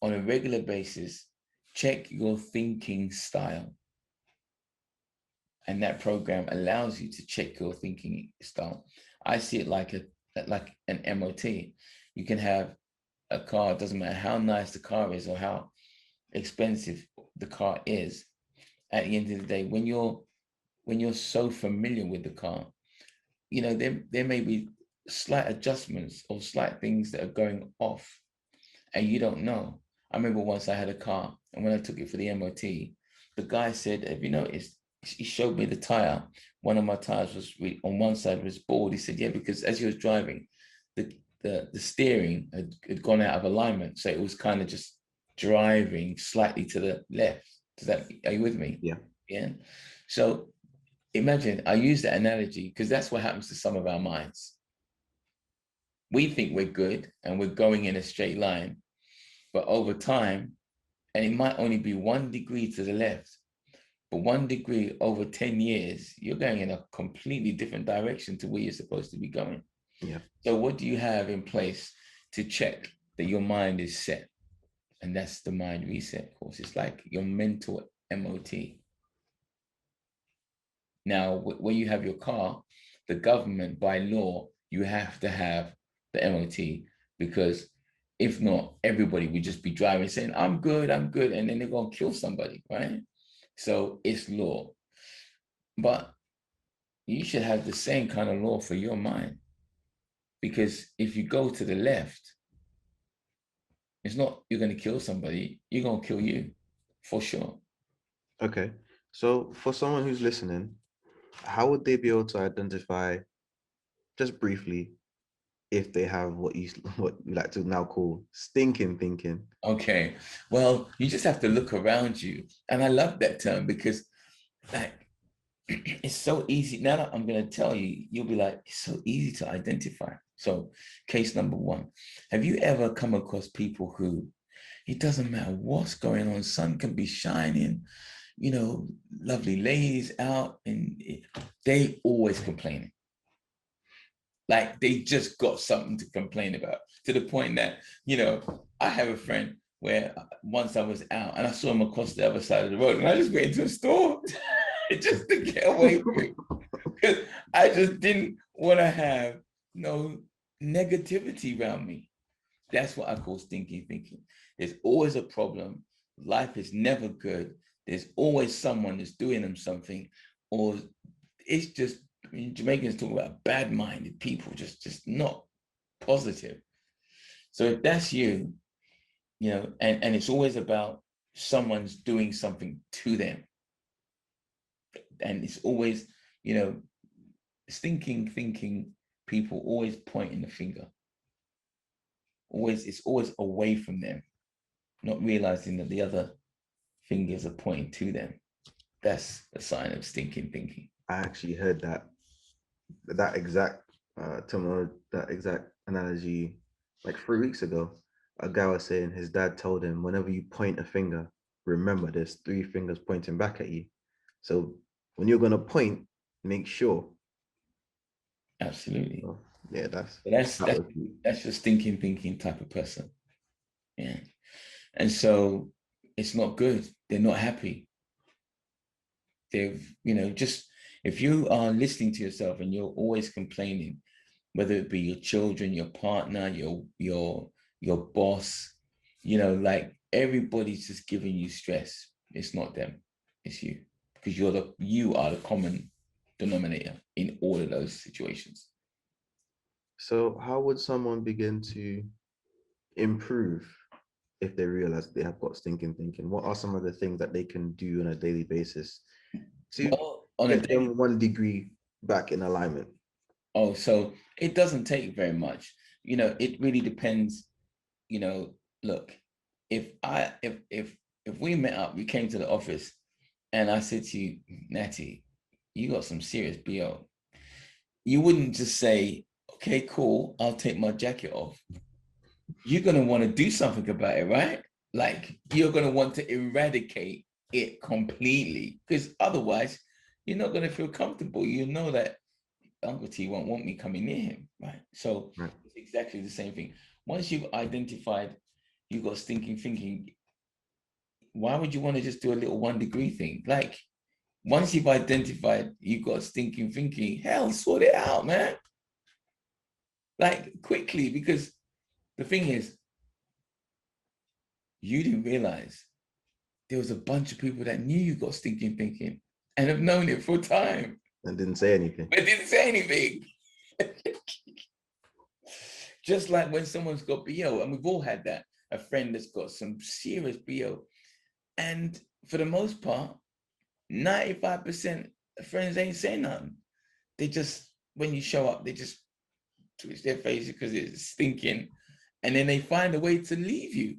on a regular basis, check your thinking style. And that program allows you to check your thinking style. I see it like an MOT. You can have a car, it doesn't matter how nice the car is or how expensive the car is. At the end of the day, when you're so familiar with the car, there may be slight adjustments or slight things that are going off and you don't know. I remember once I had a car and when I took it for the MOT, the guy said, have you noticed? He showed me the tire. One of my tires was on one side was bald. He said, yeah, because as he was driving, the steering had gone out of alignment. So it was kind of just driving slightly to the left. Are you with me? Yeah. Yeah. So imagine, I use that analogy because that's what happens to some of our minds. We think we're good and we're going in a straight line, but over time, and it might only be 1 degree to the left, but 1 degree over 10 years, you're going in a completely different direction to where you're supposed to be going. Yeah. So what do you have in place to check that your mind is set? And that's the mind reset course. It's like your mental MOT. Now, when you have your car, the government, by law, you have to have the MOT because if not, everybody would just be driving saying, I'm good, and then they're going to kill somebody, right? So it's law. But you should have the same kind of law for your mind because if you go to the left, it's not you're going to kill somebody, you're going to kill you for sure. Okay. So for someone who's listening, how would they be able to identify, just briefly, if they have what you like to now call stinking thinking? Okay. Well, you just have to look around you. And I love that term because like it's so easy. Now that I'm going to tell you, you'll be like, it's so easy to identify. So case number one, have you ever come across people who, it doesn't matter what's going on, sun can be shining, lovely ladies out and they always complaining. Like they just got something to complain about to the point that, I have a friend where once I was out and I saw him across the other side of the road and I just went into a store just to get away from it because I just didn't want to have no negativity around me. That's what I call stinking thinking. There's always a problem. Life is never good. There's always someone that's doing them something, or it's just Jamaicans talk about bad-minded people, just not positive. So if that's you, and it's always about someone's doing something to them, and it's always, stinking thinking people always pointing the finger. It's always away from them, not realizing that the other fingers are pointing to them. That's a sign of stinking thinking. I actually heard that exact terminology, that exact analogy, like 3 weeks ago. A guy was saying his dad told him, whenever you point a finger, remember there's three fingers pointing back at you. So when you're gonna point, make sure. Absolutely. So, yeah, But that's that that's was deep. that's your stinking thinking type of person. Yeah. And so it's not good. They're not happy. They've, just if you are listening to yourself and you're always complaining, whether it be your children, your partner, your boss, like everybody's just giving you stress. It's not them, it's you. Because you are the common denominator in all of those situations. So how would someone begin to improve if they realize they have got stinking thinking? What are some of the things that they can do on a daily basis to Well, on a get daily them 1 degree back in alignment? Oh, so it doesn't take very much. It really depends. Look, if we met up, we came to the office and I said to you, Natty, you got some serious BO. You wouldn't just say, okay, cool, I'll take my jacket off. You're gonna want to do something about it, right? Like you're gonna want to eradicate it completely because otherwise you're not gonna feel comfortable. You know that Uncle T won't want me coming near him, right? So Right. it's exactly the same thing. Once you've identified you got stinking thinking. Why would you want to just do a little 1 degree thing? Like, once you've identified you've got stinking thinking, hell, sort it out, man. Like, quickly, because the thing is, you didn't realize there was a bunch of people that knew you got stinking thinking and have known it for time, And didn't say anything. but didn't say anything. Just like when someone's got BO, and we've all had that, a friend that's got some serious BO. And for the most part, 95% of friends ain't saying nothing. They just, when you show up, they just twitch their face because it's stinking. And then they find a way to leave you.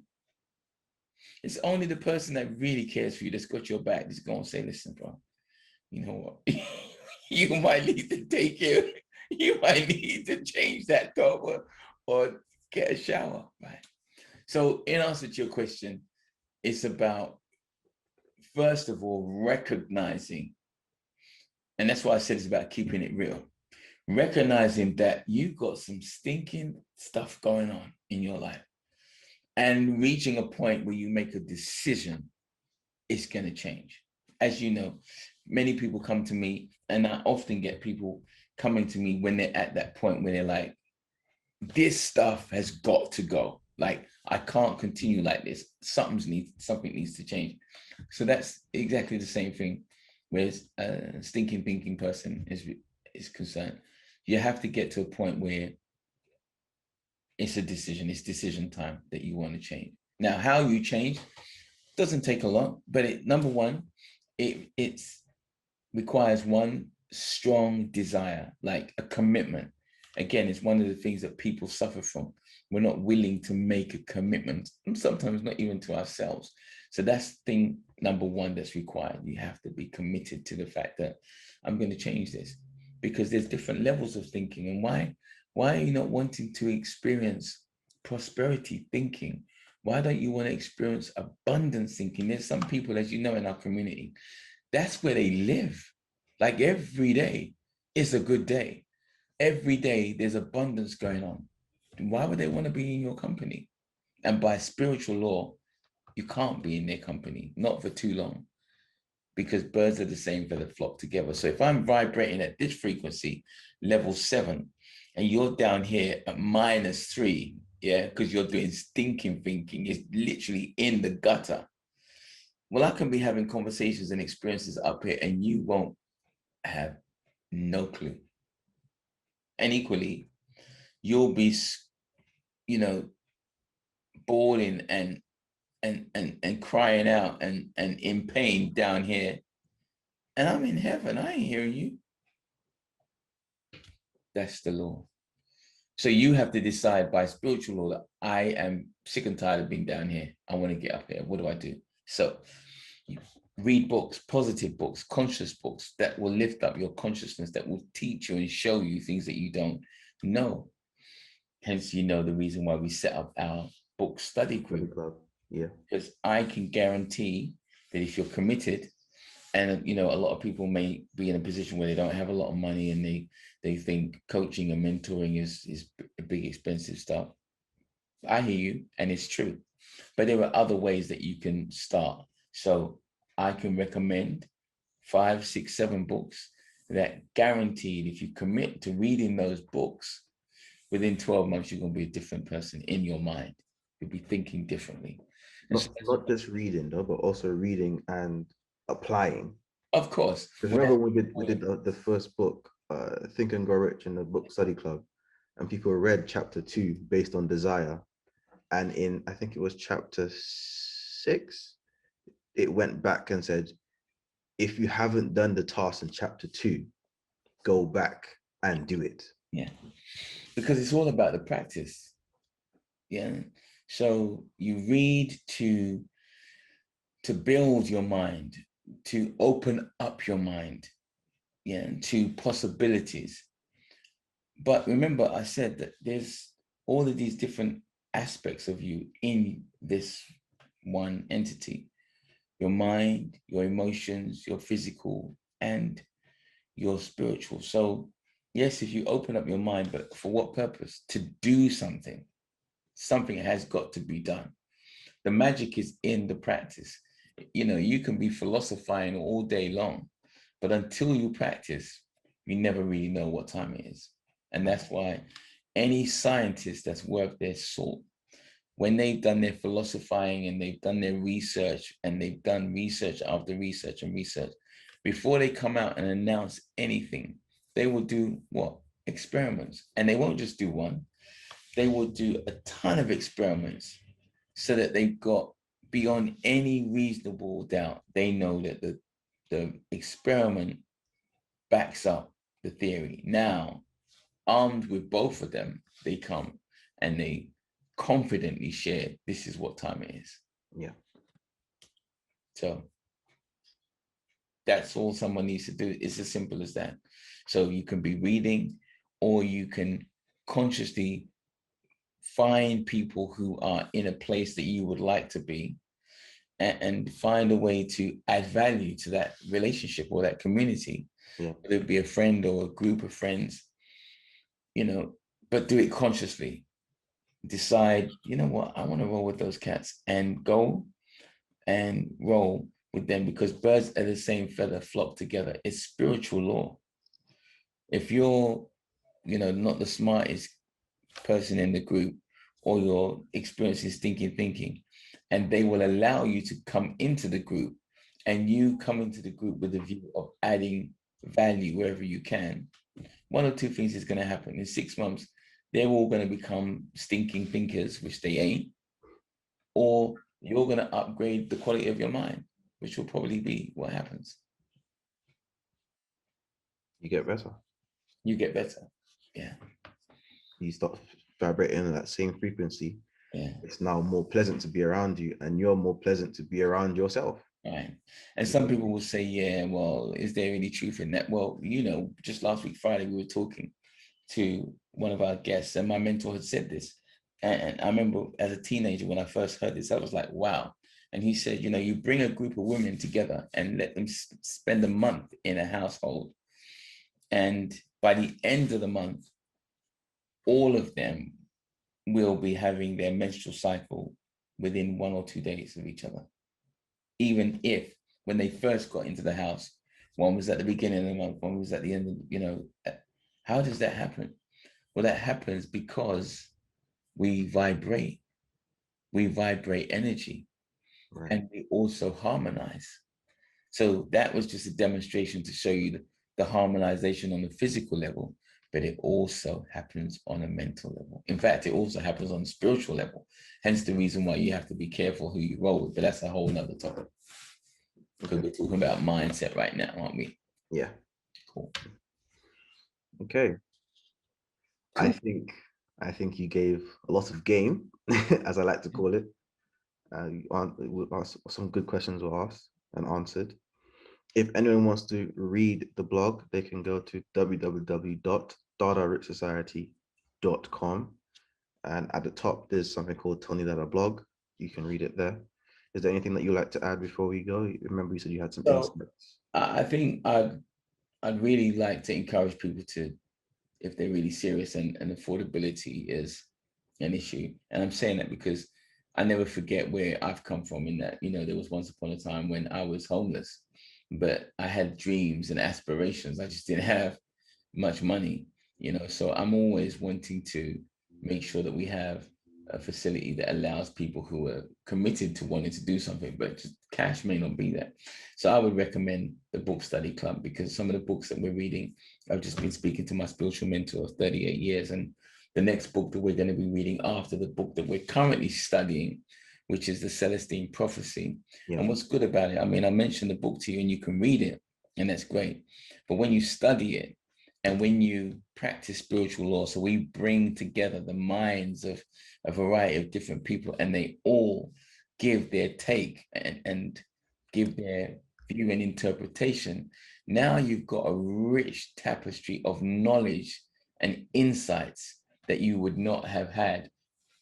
It's only the person that really cares for you that's got your back that's going to say, listen, bro, you know what? You might need to take it. You might need to change that cover or get a shower, right? So in answer to your question, it's about, first of all, recognizing, and that's why I said it's about keeping it real, recognizing that you've got some stinking stuff going on in your life and reaching a point where you make a decision, it's going to change. As you know, many people come to me, and I often get people coming to me when they're at that point where they're like, this stuff has got to go. Like, I can't continue like this. Something needs to change. So that's exactly the same thing. Whereas a stinking thinking person is concerned, you have to get to a point where it's a decision. It's decision time that you want to change. Now, how you change doesn't take a lot, but number one, it requires one strong desire, like a commitment. Again, it's one of the things that people suffer from. We're not willing to make a commitment, and sometimes not even to ourselves. So that's thing number one that's required. You have to be committed to the fact that I'm going to change this, because there's different levels of thinking. And why are you not wanting to experience prosperity thinking? Why don't you want to experience abundance thinking? There's some people, as you know, in our community, that's where they live. Like, every day is a good day. Every day there's abundance going on. Why would they want to be in your company? And by spiritual law, you can't be in their company, not for too long, because birds are the same feather flock together. So if I'm vibrating at this frequency, level 7, and you're down here at -3, yeah, because you're doing stinking thinking, it's literally in the gutter. Well, I can be having conversations and experiences up here, and you won't have no clue. And equally, you'll be, bawling and crying out and in pain down here, and I'm in heaven. I ain't hearing you. That's the law. So you have to decide by spiritual law that I am sick and tired of being down here. I want to get up here. What do I do? So you read books, positive books, conscious books that will lift up your consciousness, that will teach you and show you things that you don't know. Hence, the reason why we set up our book study group. Yeah. Because I can guarantee that if you're committed, and a lot of people may be in a position where they don't have a lot of money, and they think coaching and mentoring is a big expensive stuff. I hear you, and it's true. But there are other ways that you can start. So I can recommend 5, 6, 7 books that guaranteed, if you commit to reading those books, within 12 months, you're going to be a different person in your mind. You'll be thinking differently. Not just reading though, but also reading and applying. Of course. Because remember we did the first book, Think and Grow Rich, in the book study club, and people read chapter 2 based on desire, and in, I think it was chapter 6, it went back and said, if you haven't done the task in chapter 2, go back and do it. Yeah, because it's all about the practice. Yeah. So you read to build your mind, to open up your mind, yeah, to possibilities. But remember, I said that there's all of these different aspects of you in this one entity: your mind, your emotions, your physical, and your spiritual. So yes, if you open up your mind, but for what purpose? To do something. Something has got to be done. The magic is in the practice. You know, you can be philosophizing all day long, but until you practice, you never really know what time it is. And that's why any scientist that's worth their salt, when they've done their philosophizing and they've done their research and they've done research after research and research, before they come out and announce anything, they will do what? Experiments. And they won't just do one, they will do a ton of experiments so that they've got beyond any reasonable doubt, they know that the experiment backs up the theory. Now, armed with both of them, they come and they confidently share, this is what time it is. Yeah. So that's all someone needs to do. It's as simple as that. So you can be reading, or you can consciously find people who are in a place that you would like to be, and find a way to add value to that relationship or that community. Yeah. Whether it be a friend or a group of friends, you know, but do it consciously. Decide, you know what, I want to roll with those cats, and go and roll with them, because birds of the same feather flock together. It's spiritual law. If you're, you know, not the smartest person in the group, or your experience is thinking, and they will allow you to come into the group, and you come into the group with the view of adding value wherever you can, one or two things is going to happen. In 6 months, they're all going to become stinking thinkers, which they ain't, or you're going to upgrade the quality of your mind, which will probably be what happens. You get better. You get better. Yeah. You start vibrating at that same frequency. Yeah. It's now more pleasant to be around you, and you're more pleasant to be around yourself. Right. And some people will say, yeah, well, is there any truth in that? Well, you know, just last week, Friday, we were talking to one of our guests, and my mentor had said this. And I remember as a teenager, when I first heard this, I was like, wow. And he said, you know, you bring a group of women together and let them spend a month in a household. And by the end of the month, all of them will be having their menstrual cycle within 1 or 2 days of each other. Even if when they first got into the house, one was at the beginning of the month, one was at the end of, you know, how does that happen? Well, that happens because we vibrate energy, Right. and we also harmonize. So that was just a demonstration to show you the harmonization on the physical level, but it also happens on a mental level. In fact, it also happens on a spiritual level. Hence the reason why you have to be careful who you roll with, but that's a whole nother topic. Because we're talking about mindset right now, aren't we? Yeah. Cool. Okay. Cool. I think you gave a lot of game, as I like to call it. Some good questions were asked and answered. If anyone wants to read the blog, they can go to www.r.i.c.h and at the top there's something called Tony DADA blog. You can read it there. Is there anything that you'd like to add before we go? Remember you said you had some insights. I think I'd really like to encourage people to, if they're really serious, and affordability is an issue. And I'm saying that because I never forget where I've come from, in that, you know, there was once upon a time when I was homeless, but I had dreams and aspirations. I just didn't have much money, you know, so I'm always wanting to make sure that we have a facility that allows people who are committed to wanting to do something, but just cash may not be there. So I would recommend the book study club, because some of the books that we're reading, I've just been speaking to my spiritual mentor of 38 years, and the next book that we're going to be reading after the book that we're currently studying, which is the Celestine Prophecy. Yeah. And what's good about it, I mean, I mentioned the book to you and you can read it, and that's great. But when you study it, and when you practice spiritual law, so we bring together the minds of a variety of different people, and they all give their take and give their view and interpretation. Now you've got a rich tapestry of knowledge and insights that you would not have had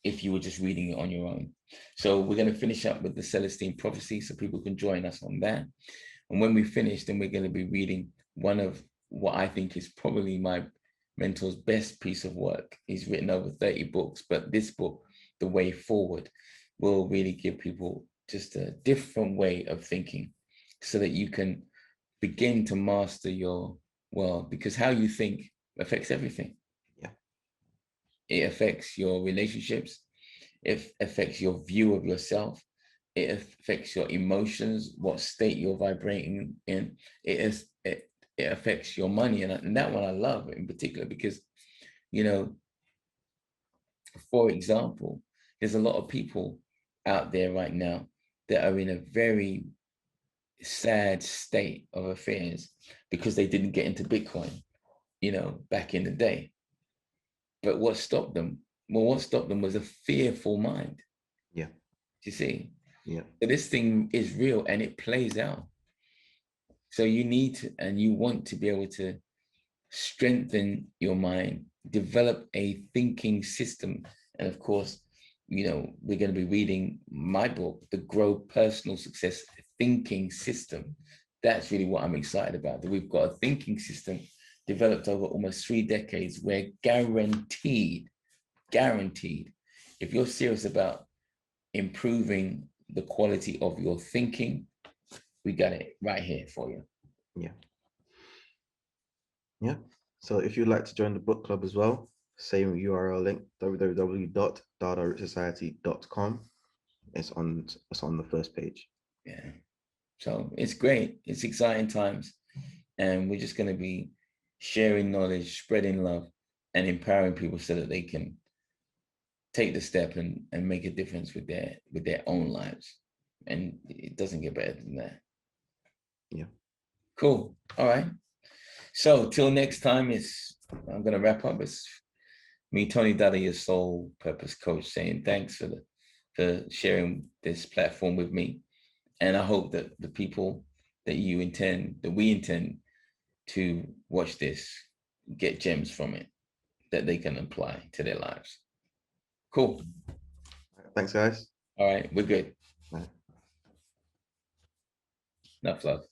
if you were just reading it on your own. So we're going to finish up with the Celestine Prophecy, so people can join us on that. And when we finish, then we're going to be reading one of what I think is probably my mentor's best piece of work. He's written over 30 books, but this book, The Way Forward, will really give people just a different way of thinking so that you can begin to master your world, because how you think affects everything. Yeah. It affects your relationships. It affects your view of yourself. It affects your emotions, what state you're vibrating in. It affects your money. And that one I love in particular because, you know, for example, there's a lot of people out there right now that are in a very sad state of affairs because they didn't get into Bitcoin, you know, back in the day. But what stopped them? Well, what stopped them was a fearful mind. Yeah. You see, Yeah. so this thing is real and it plays out. So you need to, and you want to be able to strengthen your mind, develop a thinking system. And of course, you know, we're going to be reading my book, The Grow Personal Success Thinking System. That's really what I'm excited about, that we've got a thinking system developed over almost 3 decades where guaranteed, if you're serious about improving the quality of your thinking, we got it right here for you. Yeah. Yeah. So if you'd like to join the book club as well, same URL link, www.dadarichsociety.com. It's on the first page. Yeah. So it's great. It's exciting times. And we're just going to be sharing knowledge, spreading love, and empowering people so that they can take the step and make a difference with their own lives. And it doesn't get better than that. Yeah. Cool. All right. So till next time, I'm gonna wrap up. It's me, Tony DADA, your soul purpose coach, saying thanks for sharing this platform with me. And I hope that the people that we intend to watch this get gems from it that they can apply to their lives. Cool. Thanks, guys. All right, we're good. Bye. Enough love.